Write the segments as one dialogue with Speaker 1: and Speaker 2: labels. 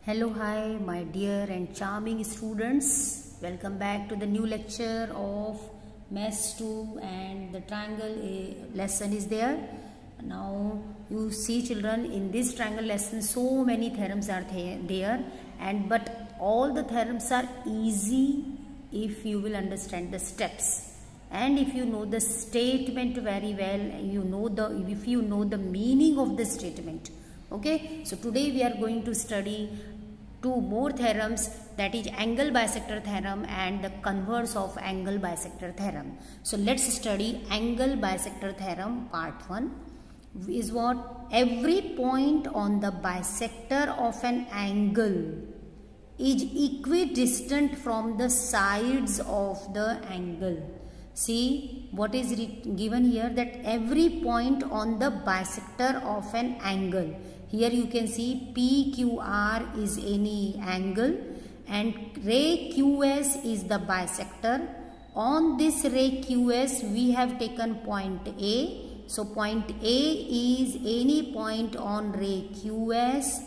Speaker 1: Hello, hi, my dear and charming students. Welcome back to the new lecture of Maths 2 and the triangle lesson is there. Now, you see children, in this triangle lesson, so many theorems are there, but all the theorems are easy if you will understand the steps. And if you know the statement very well, if you know the meaning of the statement. Okay, so today we are going to study two more theorems, that is angle bisector theorem and the converse of angle bisector theorem. So let's study angle bisector theorem part 1 is what? Every point on the bisector of an angle is equidistant from the sides of the angle. See what is given here, that every point on the bisector of an angle. Here you can see PQR is any angle and ray QS is the bisector. On this ray QS we have taken point A. So point A is any point on ray QS.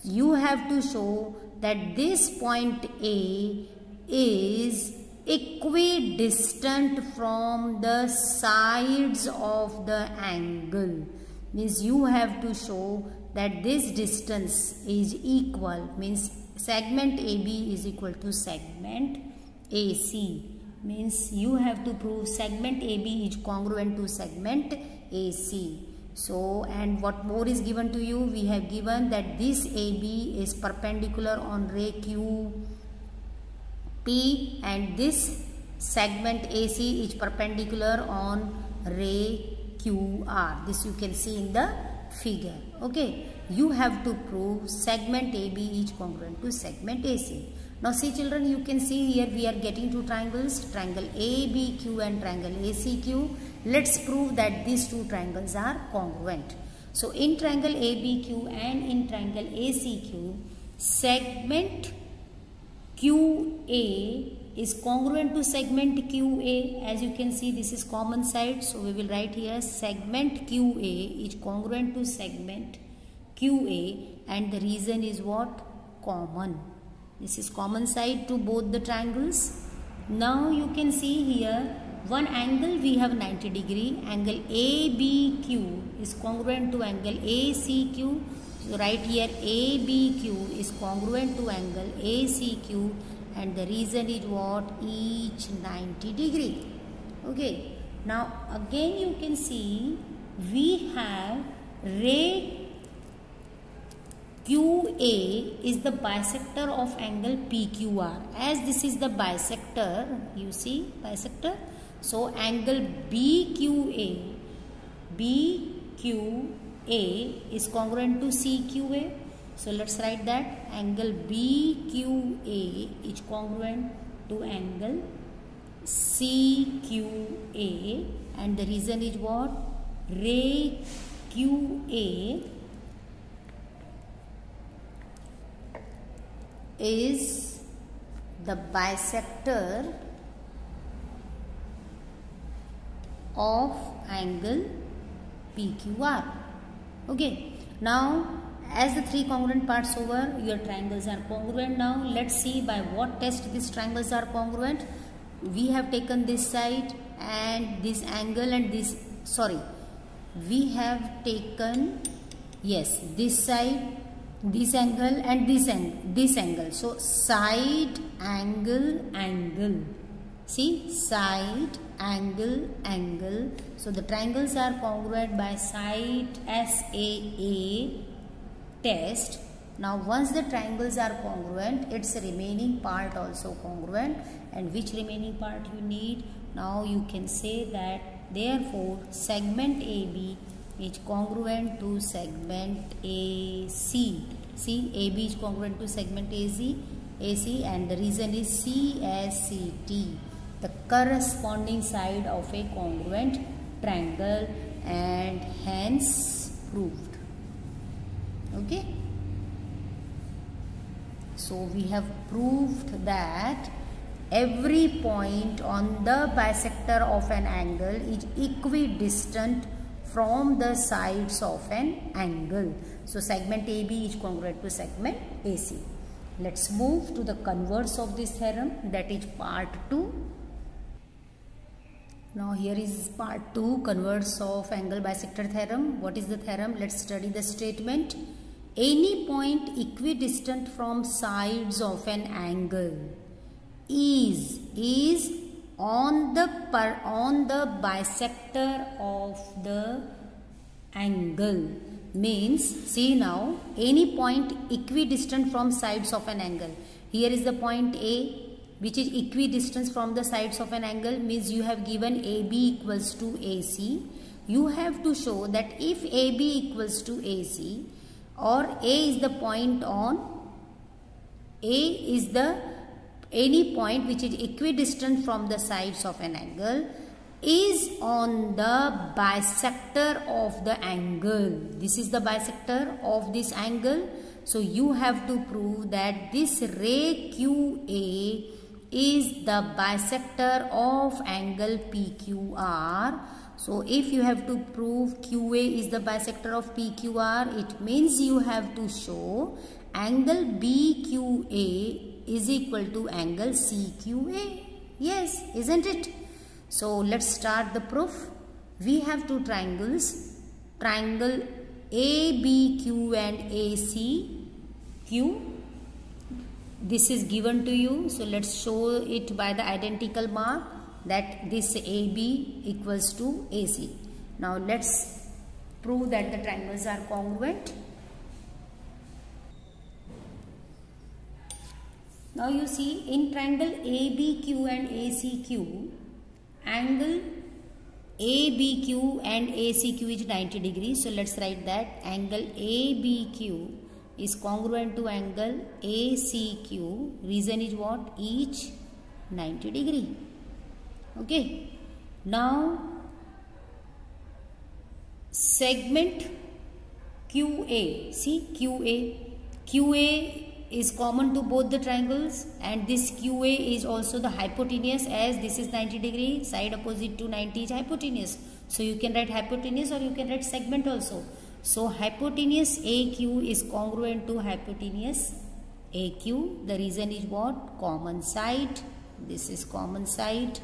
Speaker 1: You have to show that this point A is equidistant from the sides of the angle. Means you have to show that this distance is equal, means segment AB is equal to segment AC. Means you have to prove segment AB is congruent to segment AC. So, and what more is given to you? We have given that this AB is perpendicular on ray QP and this segment AC is perpendicular on ray QR. This you can see in the figure. Okay, you have to prove segment AB is congruent to segment AC. Now see children, you can see here we are getting two triangles, triangle ABQ and triangle ACQ. Let's prove that these two triangles are congruent. So in triangle ABQ and in triangle ACQ, segment QA is congruent to segment QA. As you can see, this is common side, so we will write here segment QA is congruent to segment QA, and the reason is what? Common. This is common side to both the triangles. Now you can see here one angle we have 90 degree, angle ABQ is congruent to angle ACQ. So right here ABQ is congruent to angle ACQ, and the reason is what? Each 90 degree. Okay, now again you can see we have ray QA is the bisector of angle PQR. As this is the bisector, you see bisector, so angle BQA is congruent to CQA. So let's write that angle BQA is congruent to angle CQA, and the reason is what? Ray QA is the bisector of angle PQR. Okay, now as the three congruent parts over, your triangles are congruent. Now let's see by what test these triangles are congruent. We have taken this side and this angle and this, we have taken, yes, this side, this angle and this angle. So side, angle. See, side, angle. So the triangles are congruent by side SAA test. Now once the triangles are congruent, its remaining part also congruent. And which remaining part you need? Now you can say that therefore segment AB is congruent to segment AC. See, AB is congruent to segment AC, and the reason is CSCT, the corresponding side of a congruent triangle, and hence proved. Okay, so we have proved that every point on the bisector of an angle is equidistant from the sides of an angle. So segment AB is congruent to segment AC. Let's move to the converse of this theorem, that is part 2. Now here is part 2, converse of angle bisector theorem. What is the theorem? Let's study the statement. Any point equidistant from sides of an angle is on the bisector of the angle. Means, see now, any point equidistant from sides of an angle. Here is the point A, which is equidistant from the sides of an angle, means you have given AB equals to AC. You have to show that if AB equals to AC, or A is the point on, any point which is equidistant from the sides of an angle is on the bisector of the angle. This is the bisector of this angle. So you have to prove that this ray QA is the bisector of angle PQR. So if you have to prove QA is the bisector of PQR, it means you have to show angle BQA is equal to angle CQA. Yes, isn't it? So let's start the proof. We have two triangles, triangle ABQ and ACQ. This is given to you. So let's show it by the identical mark that this AB equals to AC. Now let's prove that the triangles are congruent. Now you see, in triangle ABQ and ACQ, angle ABQ and ACQ is 90 degrees. So let's write that angle ABQ is congruent to angle ACQ. Reason is what? Each 90 degree. Okay. Now segment QA. See QA is common to both the triangles, and this QA is also the hypotenuse, as this is 90 degree, side opposite to 90 is hypotenuse. So you can write hypotenuse or you can write segment also. So hypotenuse AQ is congruent to hypotenuse AQ. The reason is what? Common side. This is common side.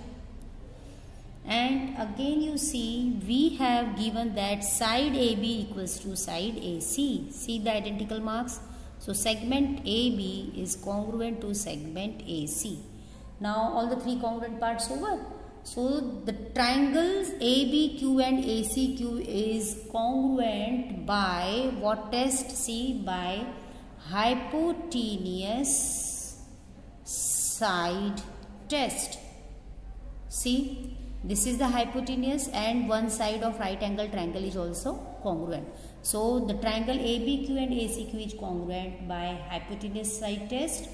Speaker 1: And again you see, we have given that side AB equals to side AC. See the identical marks. So segment AB is congruent to segment AC. Now all the three congruent parts over. So the triangles ABQ and ACQ is congruent by what test? See, by hypotenuse side test. See, this is the hypotenuse and one side of right angle triangle is also congruent. So the triangle ABQ and ACQ is congruent by hypotenuse side test,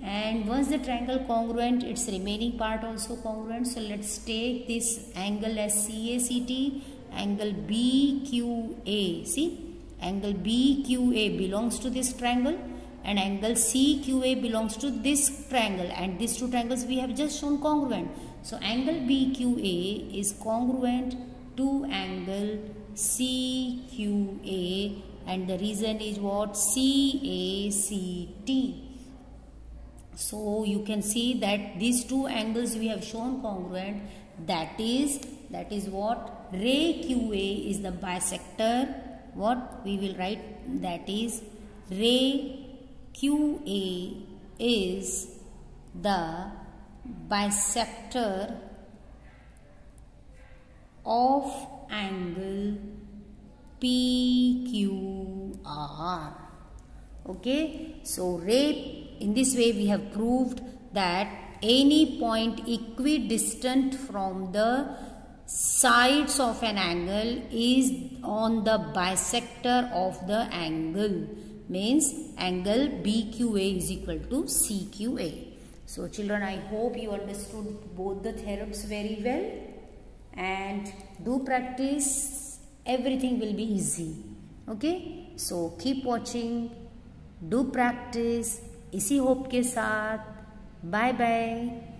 Speaker 1: and once the triangle congruent, its remaining part also congruent. So let's take this angle as CACT, angle BQA. See, angle BQA belongs to this triangle and angle CQA belongs to this triangle, and these two triangles we have just shown congruent. So angle BQA is congruent to angle CQA, and the reason is what? CACT. So you can see that these two angles we have shown congruent. That is what? Ray QA is the bisector. What we will write? That is ray QA is the bisector of angle PQR. Okay, so ray, in this way we have proved that any point equidistant from the sides of an angle is on the bisector of the angle, means angle BQA is equal to CQA. So children, I hope you understood both the theorems very well, and do practice, everything will be easy. Okay, so keep watching, do practice, इसी hope के साथ bye bye.